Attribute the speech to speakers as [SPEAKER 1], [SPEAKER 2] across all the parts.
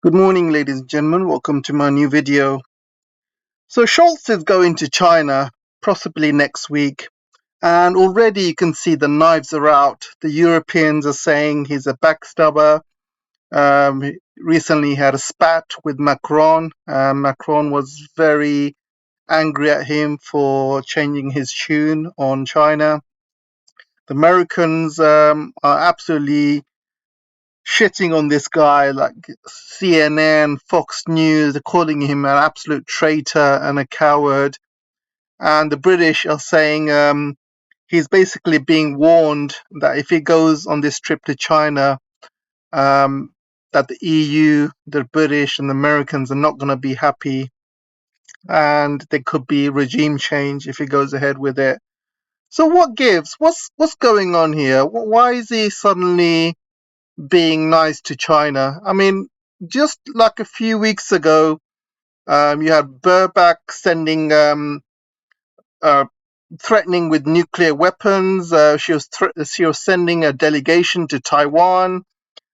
[SPEAKER 1] Good morning, ladies and gentlemen. Welcome to my new video. So Scholz is going to China, possibly next week, and already you can see the knives are out. The Europeans are saying he's a backstabber. He recently had a spat with Macron. Macron was very angry at him for changing his tune on China. The Americans are absolutely shitting on this guy, like CNN, Fox News, calling him an absolute traitor and a coward. And the British are saying he's basically being warned that if he goes on this trip to China, that the EU, the British, and the Americans are not going to be happy, and there could be regime change if he goes ahead with it. So what gives? What's going on here? Why is he suddenly being nice to China? I mean, just like a few weeks ago, you had Burback sending, threatening with nuclear weapons. She was sending a delegation to Taiwan,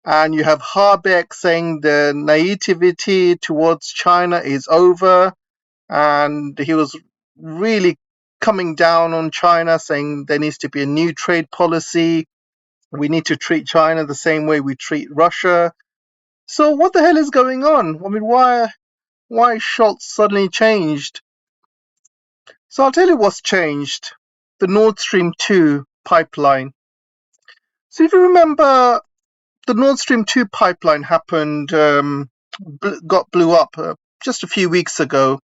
[SPEAKER 1] and you have Habeck saying the naivety towards China is over, and he was really coming down on China, saying there needs to be a new trade policy. We need to treat China the same way we treat Russia. So what the hell is going on? I mean, why Scholz suddenly changed? So I'll tell you what's changed. The Nordstream 2 pipeline. So if you remember, the Nordstream 2 pipeline happened, blew up just a few weeks ago.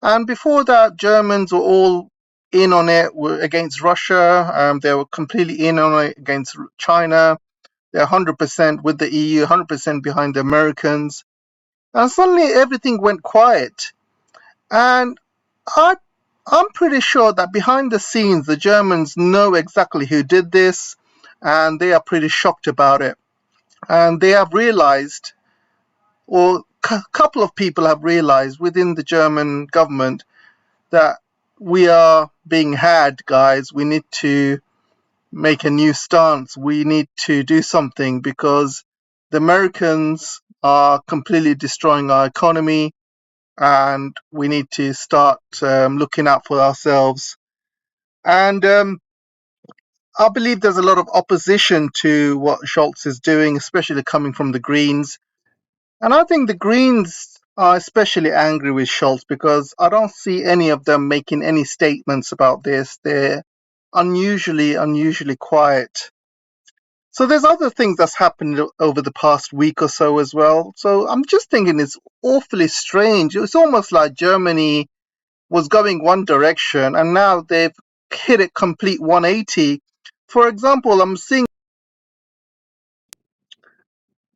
[SPEAKER 1] And before that, Germans were all in on it, were against Russia. They were completely in on it against China. They're 100% with the EU, 100% behind the Americans. And suddenly everything went quiet. And I'm pretty sure that behind the scenes, the Germans know exactly who did this, and they are pretty shocked about it. And they have realized, or a couple of people have realized within the German government, that we are being had, guys. We need to make a new stance. We need to do something because the Americans are completely destroying our economy, and we need to start looking out for ourselves. And I believe there's a lot of opposition to what Scholz is doing, especially coming from the Greens. And I think the Greens are especially angry with Scholz because I don't see any of them making any statements about this. They're unusually quiet. So there's other things that's happened over the past week or so as well. So I'm just thinking it's awfully strange. It's almost like Germany was going one direction and now they've hit a complete 180. For example, I'm seeing.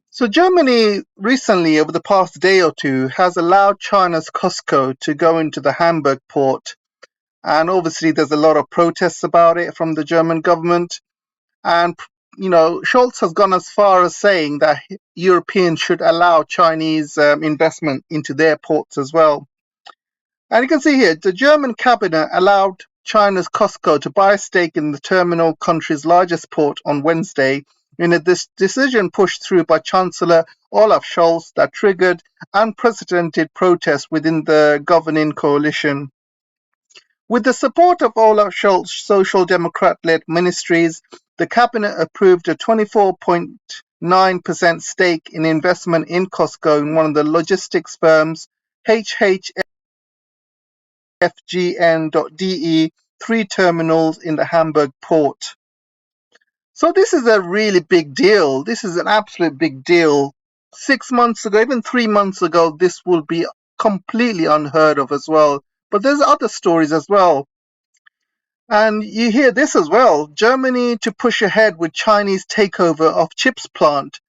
[SPEAKER 1] So Germany recently, over the past day or two, has allowed China's Costco to go into the Hamburg port. And obviously there's a lot of protests about it from the German government. And, Scholz has gone as far as saying that Europeans should allow Chinese investment into their ports as well. And you can see here, the German cabinet allowed China's Costco to buy a stake in the terminal country's largest port on Wednesday, in a decision pushed through by Chancellor Olaf Scholz that triggered unprecedented protests within the governing coalition. With the support of Olaf Scholz's Social Democrat-led ministries, the cabinet approved a 24.9% stake in investment in Costco in one of the logistics firms, FGN.de, 3 terminals in the Hamburg port. So this is a really big deal. This is an absolute big deal. 6 months ago, even 3 months ago, this would be completely unheard of as well. But there's other stories as well. And you hear this as well. Germany to push ahead with Chinese takeover of chips plant.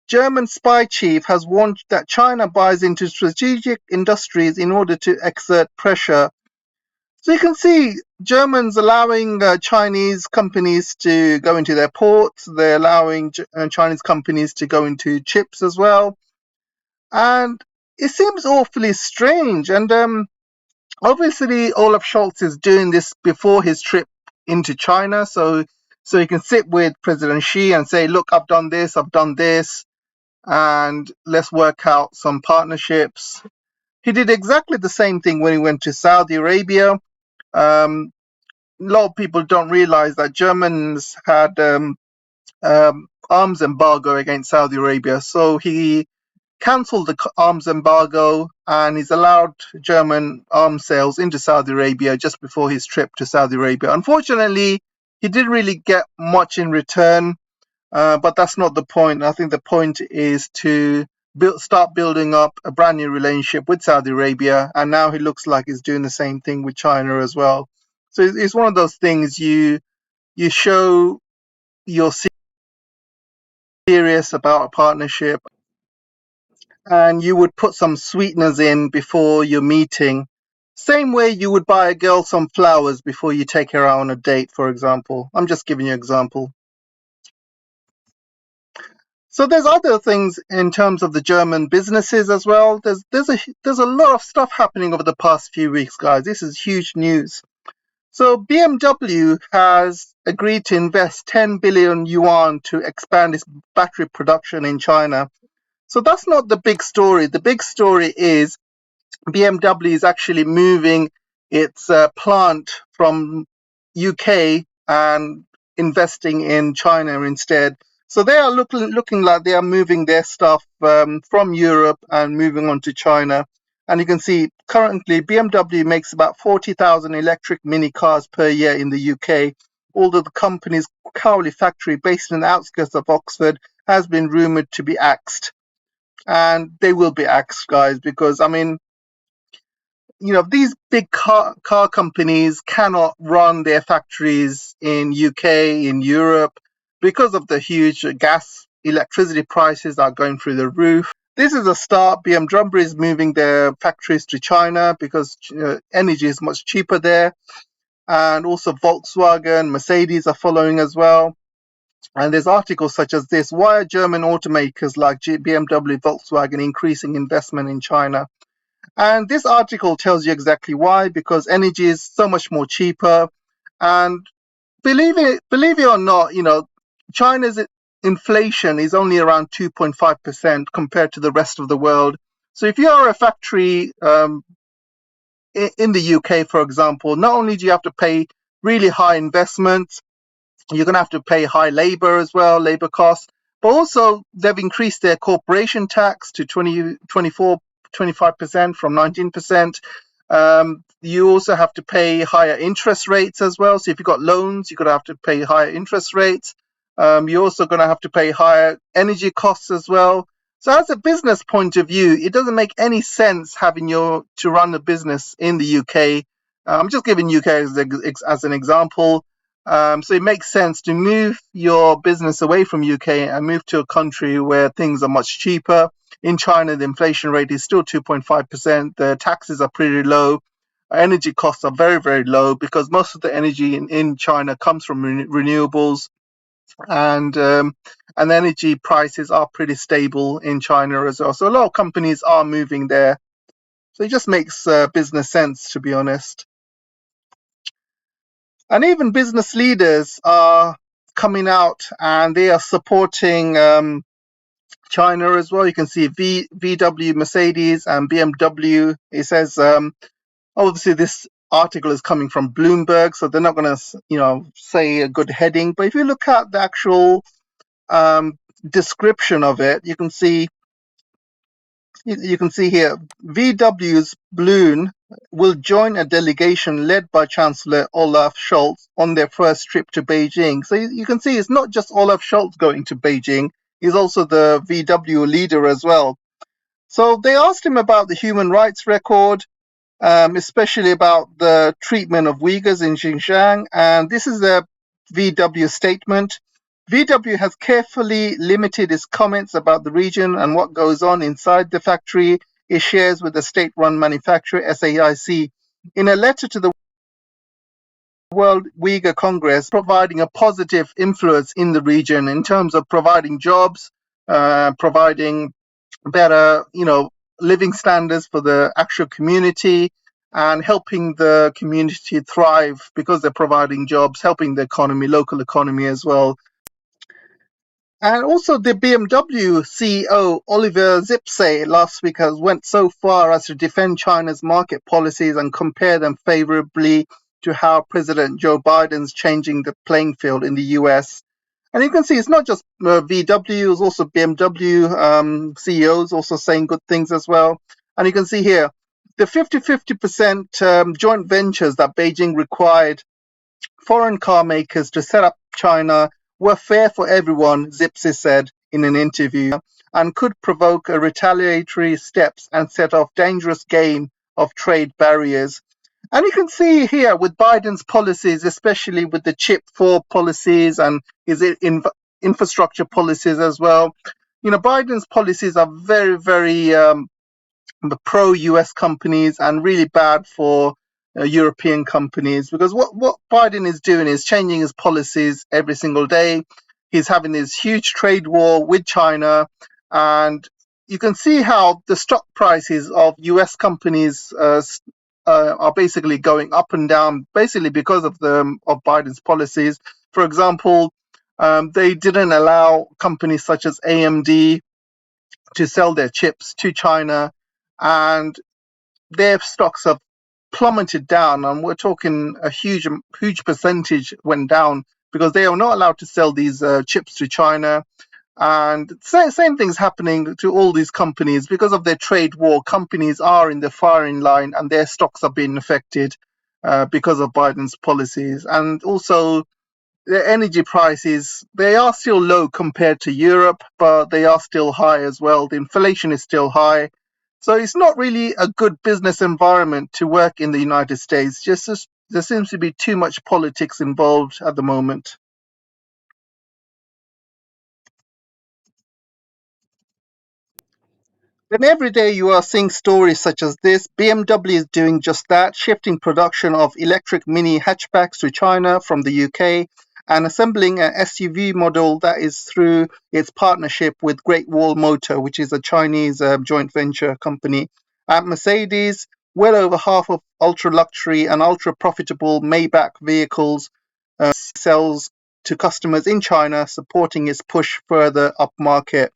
[SPEAKER 1] German spy chief has warned that China buys into strategic industries in order to exert pressure. So you can see Germans allowing Chinese companies to go into their ports. They're allowing Chinese companies to go into chips as well. And it seems awfully strange. And obviously, Olaf Scholz is doing this before his trip into China. So he can sit with President Xi and say, look, I've done this, I've done this. and let's work out some partnerships. He did exactly the same thing when he went to Saudi Arabia. A lot of people don't realize that Germans had arms embargo against Saudi Arabia. So he cancelled the arms embargo and he's allowed German arms sales into Saudi Arabia just before his trip to Saudi Arabia. Unfortunately, he didn't really get much in return, but that's not the point. I think the point is to start building up a brand new relationship with Saudi Arabia, and now he looks like he's doing the same thing with China as well. So it's one of those things you show you're serious about a partnership, and you would put some sweeteners in before your meeting. Same way you would buy a girl some flowers before you take her out on a date, for example. I'm just giving you an example. So there's other things in terms of the German businesses as well. There's a lot of stuff happening over the past few weeks, guys. This is huge news. So BMW has agreed to invest 10 billion yuan to expand its battery production in China. So that's not the big story. The big story is BMW is actually moving its plant from UK and investing in China instead. So they are looking like they are moving their stuff from Europe and moving on to China. And you can see currently BMW makes about 40,000 electric mini cars per year in the UK, although the company's Cowley factory based in the outskirts of Oxford has been rumoured to be axed. And they will be axed, guys, because I mean, these big car companies cannot run their factories in UK, in Europe, because of the huge electricity prices are going through the roof. This is a start. BMW is moving their factories to China because energy is much cheaper there. And also Volkswagen, Mercedes are following as well. And there's articles such as this: why are German automakers like BMW, Volkswagen increasing investment in China? And this article tells you exactly why, because energy is so much more cheaper. And believe it or not, China's inflation is only around 2.5% compared to the rest of the world. So if you are a factory in the UK, for example, not only do you have to pay really high investments, you're going to have to pay high labor as well, labor costs. But also, they've increased their corporation tax to 25% from 19%. You also have to pay higher interest rates as well. So if you've got loans, you're going to have to pay higher interest rates. You're also going to have to pay higher energy costs as well. So as a business point of view, it doesn't make any sense having to run a business in the UK. I'm just giving UK as an example. So it makes sense to move your business away from UK and move to a country where things are much cheaper. In China, the inflation rate is still 2.5%. The taxes are pretty low. Energy costs are very, very low because most of the energy in China comes from renewables, and energy prices are pretty stable in China as well. So a lot of companies are moving there. So it just makes business sense, to be honest. And even business leaders are coming out and they are supporting China as well. You can see VW, Mercedes, and BMW. It says, obviously, this article is coming from Bloomberg, so they're not going to, say a good heading. But if you look at the actual description of it, you can see here, VW's Bloom will join a delegation led by Chancellor Olaf Scholz on their first trip to Beijing. So you can see it's not just Olaf Scholz going to Beijing, he's also the VW leader as well. So they asked him about the human rights record, especially about the treatment of Uyghurs in Xinjiang. And this is a VW statement. VW has carefully limited its comments about the region and what goes on inside the factory it shares with the state-run manufacturer SAIC. In a letter to the World Uyghur Congress, providing a positive influence in the region in terms of providing jobs, providing better, living standards for the actual community, and helping the community thrive because they're providing jobs, helping the economy, local economy as well. And also the BMW CEO Oliver Zipse last week has went so far as to defend China's market policies and compare them favorably to how President Joe Biden's changing the playing field in the US. And you can see it's not just VW, it's also BMW CEOs also saying good things as well. And you can see here the 50-50% joint ventures that Beijing required foreign car makers to set up China were fair for everyone, Zipse said in an interview, and could provoke a retaliatory steps and set off dangerous game of trade barriers. And you can see here with Biden's policies, especially with the Chip 4 policies and his infrastructure policies as well. You know, Biden's policies are very, very pro-US companies and really bad for European companies, because what Biden is doing is changing his policies every single day. He's having this huge trade war with China, and you can see how the stock prices of US companies are basically going up and down, basically because of Biden's policies. For example, they didn't allow companies such as AMD to sell their chips to China, and their stocks have plummeted down, and we're talking a huge percentage went down because they are not allowed to sell these chips to China. And same things happening to all these companies because of their trade war. Companies are in the firing line, and their stocks are being affected because of Biden's policies. And also, the energy prices, they are still low compared to Europe, but they are still high as well. The inflation is still high. So it's not really a good business environment to work in the United States. There seems to be too much politics involved at the moment. Then every day you are seeing stories such as this. BMW is doing just that, shifting production of electric mini hatchbacks to China from the UK and assembling an SUV model that is through its partnership with Great Wall Motor, which is a Chinese joint venture company. At Mercedes, well over half of ultra luxury and ultra profitable Maybach vehicles sells to customers in China, supporting its push further upmarket.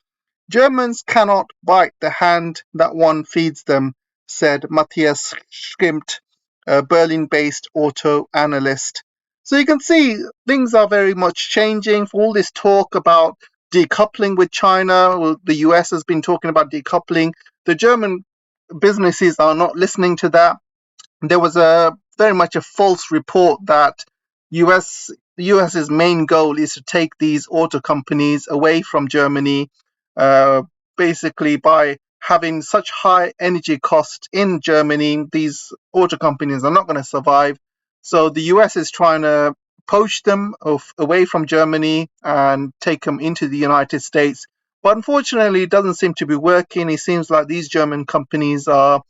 [SPEAKER 1] Germans cannot bite the hand that one feeds them, said Matthias Schimpt, a Berlin-based auto analyst. So you can see things are very much changing. For all this talk about decoupling with China, well, the US has been talking about decoupling. The German businesses are not listening to that. There was a very much a false report that the US's main goal is to take these auto companies away from Germany, uh, basically by having such high energy costs in Germany. These auto companies are not going to survive. So the US is trying to poach them away from Germany and take them into the United States. But unfortunately, it doesn't seem to be working. It seems like these German companies are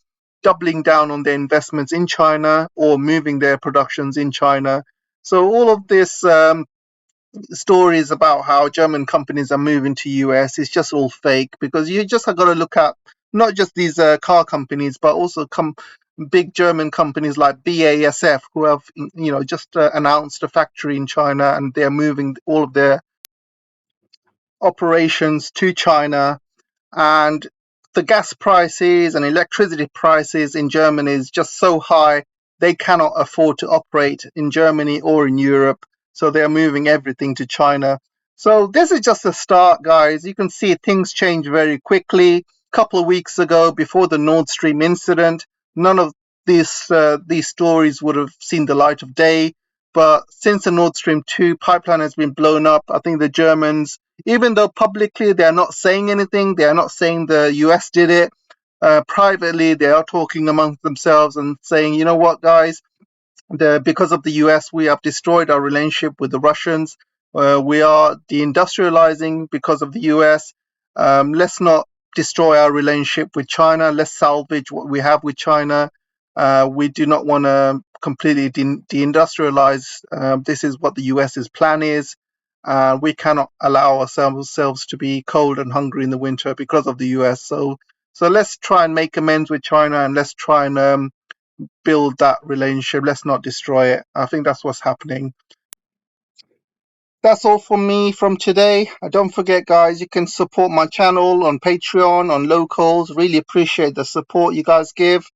[SPEAKER 1] doubling down on their investments in China or moving their productions in China. So all of this stories about how German companies are moving to US is just all fake, because you just have got to look at not just these car companies, but also big German companies like BASF, who have just announced a factory in China, and they're moving all of their operations to China. And the gas prices and electricity prices in Germany is just so high, they cannot afford to operate in Germany or in Europe. So they're moving everything to China. So this is just a start, guys. You can see things change very quickly. A couple of weeks ago, before the Nordstream incident, none of these stories would have seen the light of day. But since the Nord Stream 2 pipeline has been blown up, I think the Germans, even though publicly they are not saying anything, they are not saying the US did it. Privately, they are talking amongst themselves and saying, you know what, guys, because of the US, we have destroyed our relationship with the Russians. We are deindustrializing because of the US. Let's not destroy our relationship with China. Let's salvage what we have with China. We do not want to completely deindustrialize. This is what the US's plan is. We cannot allow ourselves to be cold and hungry in the winter because of the US. So let's try and make amends with China, and let's try and build that relationship. Let's not destroy it. I think that's what's happening. That's all from me from today. Don't forget, guys, you can support my channel on Patreon, on Locals. Really appreciate the support you guys give.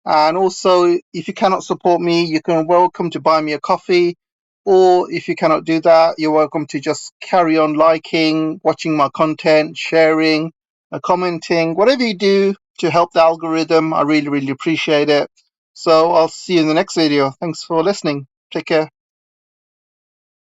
[SPEAKER 1] And also, if you cannot support me, you can welcome to buy me a coffee. Or if you cannot do that, you're welcome to just carry on liking, watching my content, sharing, commenting, whatever you do to help the algorithm. I really, really appreciate it. So I'll see you in the next video. Thanks for listening. Take care.